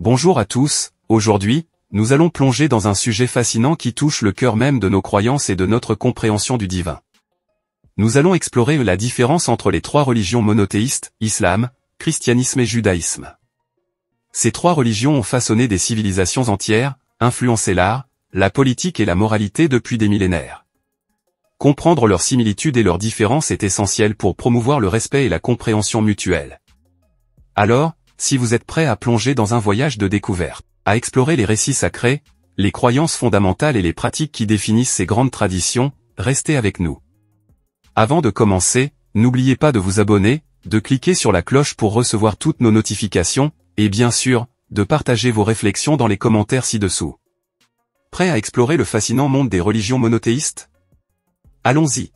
Bonjour à tous, aujourd'hui, nous allons plonger dans un sujet fascinant qui touche le cœur même de nos croyances et de notre compréhension du divin. Nous allons explorer la différence entre les trois religions monothéistes, islam, christianisme et judaïsme. Ces trois religions ont façonné des civilisations entières, influencé l'art, la politique et la moralité depuis des millénaires. Comprendre leurs similitudes et leurs différences est essentiel pour promouvoir le respect et la compréhension mutuelle. Alors, si vous êtes prêt à plonger dans un voyage de découverte, à explorer les récits sacrés, les croyances fondamentales et les pratiques qui définissent ces grandes traditions, restez avec nous. Avant de commencer, n'oubliez pas de vous abonner, de cliquer sur la cloche pour recevoir toutes nos notifications, et bien sûr, de partager vos réflexions dans les commentaires ci-dessous. Prêt à explorer le fascinant monde des religions monothéistes? Allons-y.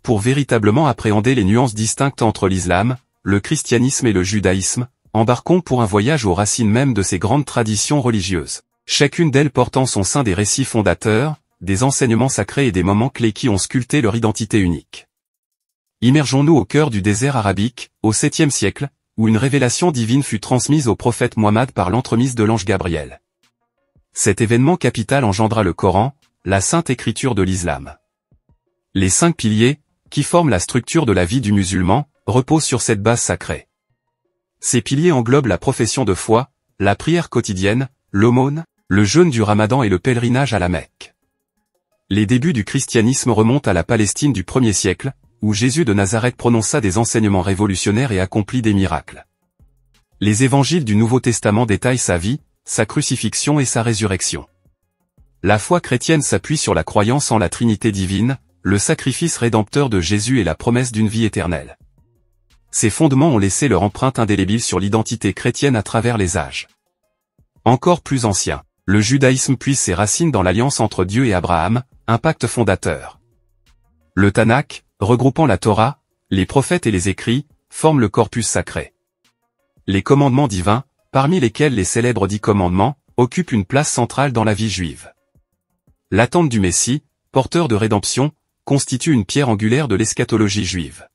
Pour véritablement appréhender les nuances distinctes entre l'islam, le christianisme et le judaïsme, embarquons pour un voyage aux racines même de ces grandes traditions religieuses. Chacune d'elles porte en son sein des récits fondateurs, des enseignements sacrés et des moments clés qui ont sculpté leur identité unique. Immergeons-nous au cœur du désert arabique, au 7e siècle, où une révélation divine fut transmise au prophète Mohammed par l'entremise de l'ange Gabriel. Cet événement capital engendra le Coran, la sainte écriture de l'islam. Les 5 piliers, qui forment la structure de la vie du musulman, reposent sur cette base sacrée. Ces piliers englobent la profession de foi, la prière quotidienne, l'aumône, le jeûne du Ramadan et le pèlerinage à la Mecque. Les débuts du christianisme remontent à la Palestine du 1er siècle, où Jésus de Nazareth prononça des enseignements révolutionnaires et accomplit des miracles. Les évangiles du Nouveau Testament détaillent sa vie, sa crucifixion et sa résurrection. La foi chrétienne s'appuie sur la croyance en la Trinité divine, le sacrifice rédempteur de Jésus et la promesse d'une vie éternelle. Ces fondements ont laissé leur empreinte indélébile sur l'identité chrétienne à travers les âges. Encore plus ancien, le judaïsme puise ses racines dans l'alliance entre Dieu et Abraham, un pacte fondateur. Le Tanakh, regroupant la Torah, les prophètes et les écrits, forme le corpus sacré. Les commandements divins, parmi lesquels les célèbres 10 commandements, occupent une place centrale dans la vie juive. L'attente du Messie, porteur de rédemption, constitue une pierre angulaire de l'eschatologie juive.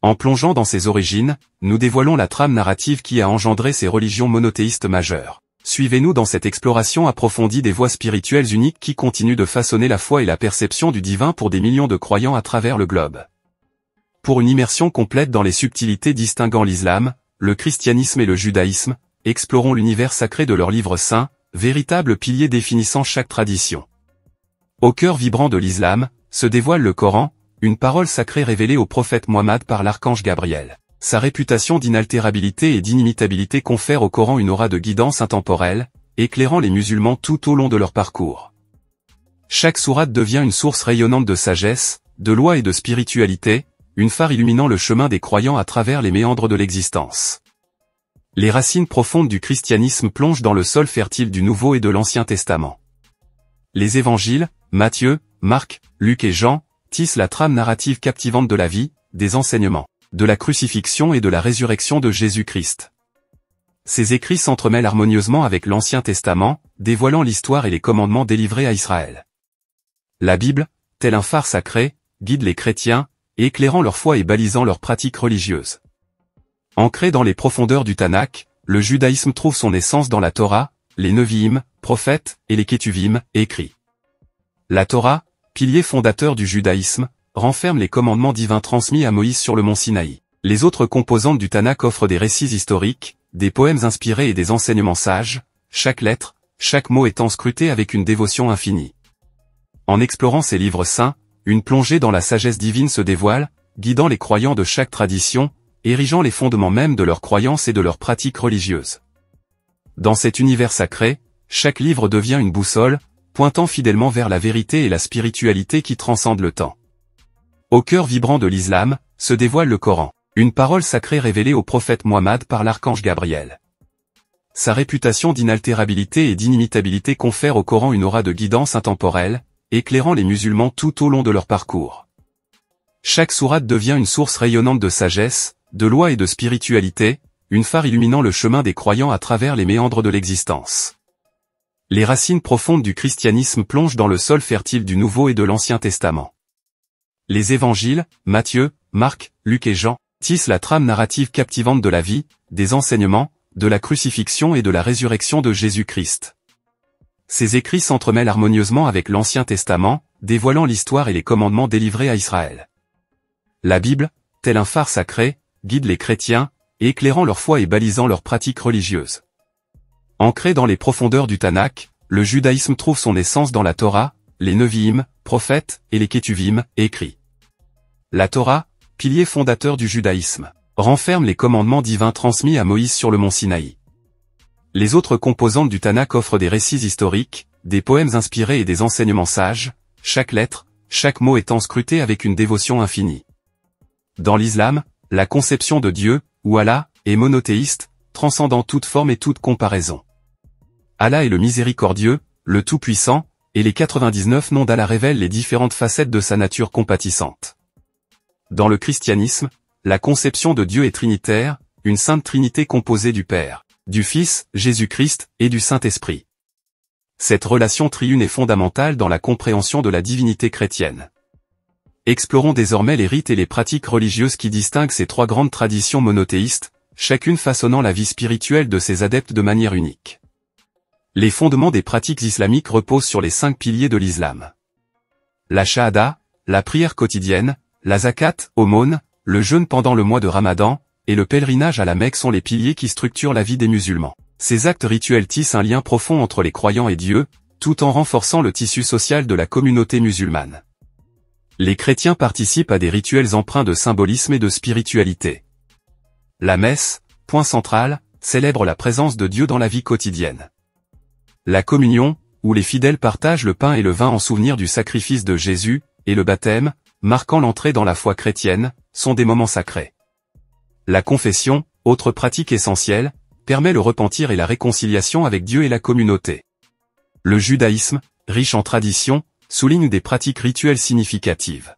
En plongeant dans ses origines, nous dévoilons la trame narrative qui a engendré ces religions monothéistes majeures. Suivez-nous dans cette exploration approfondie des voies spirituelles uniques qui continuent de façonner la foi et la perception du divin pour des millions de croyants à travers le globe. Pour une immersion complète dans les subtilités distinguant l'islam, le christianisme et le judaïsme, explorons l'univers sacré de leurs livres saints, véritables piliers définissant chaque tradition. Au cœur vibrant de l'islam, se dévoile le Coran, une parole sacrée révélée au prophète Mohammed par l'archange Gabriel. Sa réputation d'inaltérabilité et d'inimitabilité confère au Coran une aura de guidance intemporelle, éclairant les musulmans tout au long de leur parcours. Chaque sourate devient une source rayonnante de sagesse, de loi et de spiritualité, une phare illuminant le chemin des croyants à travers les méandres de l'existence. Les racines profondes du christianisme plongent dans le sol fertile du Nouveau et de l'Ancien Testament. Les évangiles, Matthieu, Marc, Luc et Jean, tissent la trame narrative captivante de la vie, des enseignements, de la crucifixion et de la résurrection de Jésus-Christ. Ces écrits s'entremêlent harmonieusement avec l'Ancien Testament, dévoilant l'histoire et les commandements délivrés à Israël. La Bible, tel un phare sacré, guide les chrétiens, éclairant leur foi et balisant leurs pratiques religieuses. Ancré dans les profondeurs du Tanakh, le judaïsme trouve son essence dans la Torah, les Nevi'im, prophètes, et les Ketuvim, écrits. La Torah, pilier fondateur du judaïsme, renferme les commandements divins transmis à Moïse sur le mont Sinaï. Les autres composantes du Tanakh offrent des récits historiques, des poèmes inspirés et des enseignements sages, chaque lettre, chaque mot étant scruté avec une dévotion infinie. En explorant ces livres saints, une plongée dans la sagesse divine se dévoile, guidant les croyants de chaque tradition, érigeant les fondements même de leurs croyances et de leurs pratiques religieuses. Dans cet univers sacré, chaque livre devient une boussole, pointant fidèlement vers la vérité et la spiritualité qui transcendent le temps. Au cœur vibrant de l'islam, se dévoile le Coran, une parole sacrée révélée au prophète Mohammed par l'archange Gabriel. Sa réputation d'inaltérabilité et d'inimitabilité confère au Coran une aura de guidance intemporelle, éclairant les musulmans tout au long de leur parcours. Chaque sourate devient une source rayonnante de sagesse, de loi et de spiritualité, une phare illuminant le chemin des croyants à travers les méandres de l'existence. Les racines profondes du christianisme plongent dans le sol fertile du Nouveau et de l'Ancien Testament. Les évangiles, Matthieu, Marc, Luc et Jean, tissent la trame narrative captivante de la vie, des enseignements, de la crucifixion et de la résurrection de Jésus-Christ. Ces écrits s'entremêlent harmonieusement avec l'Ancien Testament, dévoilant l'histoire et les commandements délivrés à Israël. La Bible, tel un phare sacré, guide les chrétiens, éclairant leur foi et balisant leurs pratiques religieuses. Ancré dans les profondeurs du Tanakh, le judaïsme trouve son essence dans la Torah, les Nevi'im, prophètes, et les Ketuvim, écrits. La Torah, pilier fondateur du judaïsme, renferme les commandements divins transmis à Moïse sur le mont Sinaï. Les autres composantes du Tanakh offrent des récits historiques, des poèmes inspirés et des enseignements sages, chaque lettre, chaque mot étant scruté avec une dévotion infinie. Dans l'islam, la conception de Dieu, ou Allah, est monothéiste, transcendant toute forme et toute comparaison. Allah est le miséricordieux, le tout-puissant, et les 99 noms d'Allah révèlent les différentes facettes de sa nature compatissante. Dans le christianisme, la conception de Dieu est trinitaire, une sainte trinité composée du Père, du Fils, Jésus-Christ, et du Saint-Esprit. Cette relation triune est fondamentale dans la compréhension de la divinité chrétienne. Explorons désormais les rites et les pratiques religieuses qui distinguent ces trois grandes traditions monothéistes, chacune façonnant la vie spirituelle de ses adeptes de manière unique. Les fondements des pratiques islamiques reposent sur les 5 piliers de l'islam. La shahada, la prière quotidienne, la zakat, aumône, le jeûne pendant le mois de Ramadan, et le pèlerinage à la Mecque sont les piliers qui structurent la vie des musulmans. Ces actes rituels tissent un lien profond entre les croyants et Dieu, tout en renforçant le tissu social de la communauté musulmane. Les chrétiens participent à des rituels empreints de symbolisme et de spiritualité. La messe, point central, célèbre la présence de Dieu dans la vie quotidienne. La communion, où les fidèles partagent le pain et le vin en souvenir du sacrifice de Jésus, et le baptême, marquant l'entrée dans la foi chrétienne, sont des moments sacrés. La confession, autre pratique essentielle, permet le repentir et la réconciliation avec Dieu et la communauté. Le judaïsme, riche en traditions, souligne des pratiques rituelles significatives.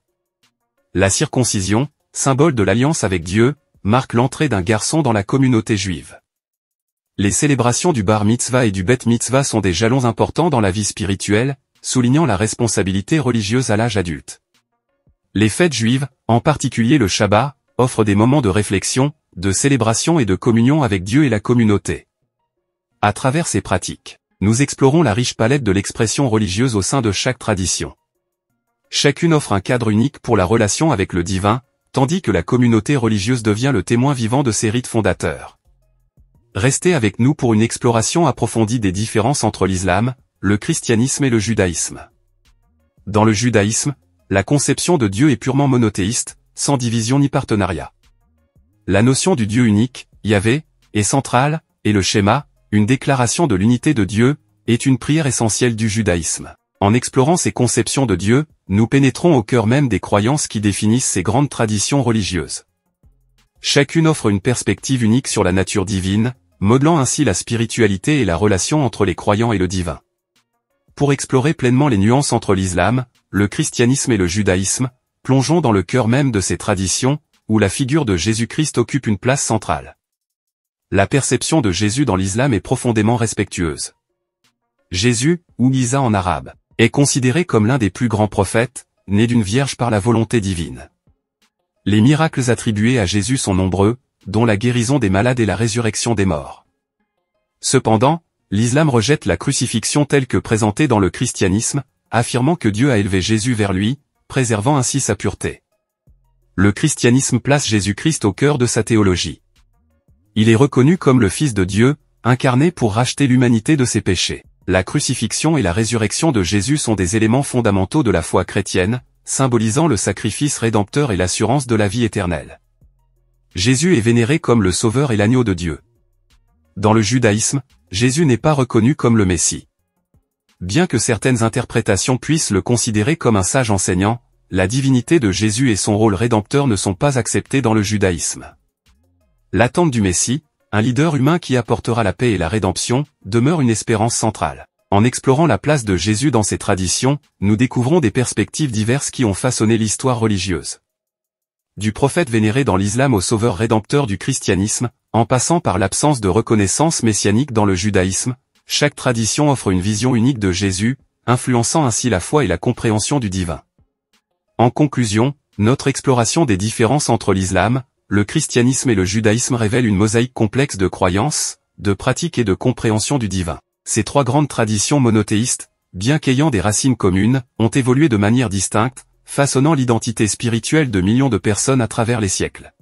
La circoncision, symbole de l'alliance avec Dieu, marque l'entrée d'un garçon dans la communauté juive. Les célébrations du bar mitzvah et du bet mitzvah sont des jalons importants dans la vie spirituelle, soulignant la responsabilité religieuse à l'âge adulte. Les fêtes juives, en particulier le Shabbat, offrent des moments de réflexion, de célébration et de communion avec Dieu et la communauté. À travers ces pratiques, nous explorons la riche palette de l'expression religieuse au sein de chaque tradition. Chacune offre un cadre unique pour la relation avec le divin, tandis que la communauté religieuse devient le témoin vivant de ses rites fondateurs. Restez avec nous pour une exploration approfondie des différences entre l'islam, le christianisme et le judaïsme. Dans le judaïsme, la conception de Dieu est purement monothéiste, sans division ni partenariat. La notion du Dieu unique, Yahvé, est centrale, et le schéma, une déclaration de l'unité de Dieu, est une prière essentielle du judaïsme. En explorant ces conceptions de Dieu, nous pénétrons au cœur même des croyances qui définissent ces grandes traditions religieuses. Chacune offre une perspective unique sur la nature divine, modelant ainsi la spiritualité et la relation entre les croyants et le divin. Pour explorer pleinement les nuances entre l'islam, le christianisme et le judaïsme, plongeons dans le cœur même de ces traditions, où la figure de Jésus-Christ occupe une place centrale. La perception de Jésus dans l'islam est profondément respectueuse. Jésus, ou Isa en arabe, est considéré comme l'un des plus grands prophètes, né d'une vierge par la volonté divine. Les miracles attribués à Jésus sont nombreux, dont la guérison des malades et la résurrection des morts. Cependant, l'islam rejette la crucifixion telle que présentée dans le christianisme, affirmant que Dieu a élevé Jésus vers lui, préservant ainsi sa pureté. Le christianisme place Jésus-Christ au cœur de sa théologie. Il est reconnu comme le Fils de Dieu, incarné pour racheter l'humanité de ses péchés. La crucifixion et la résurrection de Jésus sont des éléments fondamentaux de la foi chrétienne, symbolisant le sacrifice rédempteur et l'assurance de la vie éternelle. Jésus est vénéré comme le Sauveur et l'agneau de Dieu. Dans le judaïsme, Jésus n'est pas reconnu comme le Messie. Bien que certaines interprétations puissent le considérer comme un sage enseignant, la divinité de Jésus et son rôle rédempteur ne sont pas acceptés dans le judaïsme. L'attente du Messie, un leader humain qui apportera la paix et la rédemption, demeure une espérance centrale. En explorant la place de Jésus dans ces traditions, nous découvrons des perspectives diverses qui ont façonné l'histoire religieuse. Du prophète vénéré dans l'islam au sauveur rédempteur du christianisme, en passant par l'absence de reconnaissance messianique dans le judaïsme, chaque tradition offre une vision unique de Jésus, influençant ainsi la foi et la compréhension du divin. En conclusion, notre exploration des différences entre l'islam, le christianisme et le judaïsme révèle une mosaïque complexe de croyances, de pratique et de compréhension du divin. Ces trois grandes traditions monothéistes, bien qu'ayant des racines communes, ont évolué de manière distincte, façonnant l'identité spirituelle de millions de personnes à travers les siècles.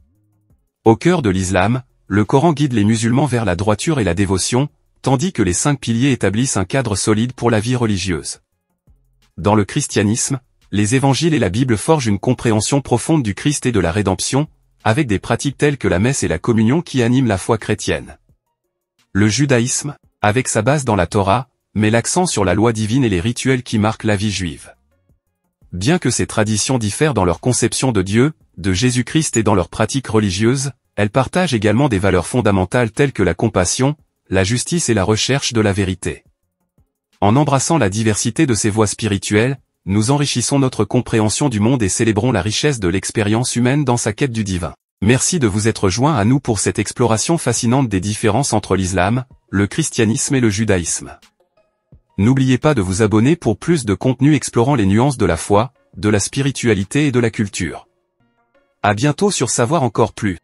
Au cœur de l'islam, le Coran guide les musulmans vers la droiture et la dévotion, tandis que les 5 piliers établissent un cadre solide pour la vie religieuse. Dans le christianisme, les évangiles et la Bible forgent une compréhension profonde du Christ et de la rédemption, avec des pratiques telles que la messe et la communion qui animent la foi chrétienne. Le judaïsme, avec sa base dans la Torah, met l'accent sur la loi divine et les rituels qui marquent la vie juive. Bien que ces traditions diffèrent dans leur conception de Dieu, de Jésus-Christ et dans leurs pratiques religieuses, elles partagent également des valeurs fondamentales telles que la compassion, la justice et la recherche de la vérité. En embrassant la diversité de ces voies spirituelles, nous enrichissons notre compréhension du monde et célébrons la richesse de l'expérience humaine dans sa quête du divin. Merci de vous être joint à nous pour cette exploration fascinante des différences entre l'islam, le christianisme et le judaïsme. N'oubliez pas de vous abonner pour plus de contenu explorant les nuances de la foi, de la spiritualité et de la culture. À bientôt sur Savoir encore plus.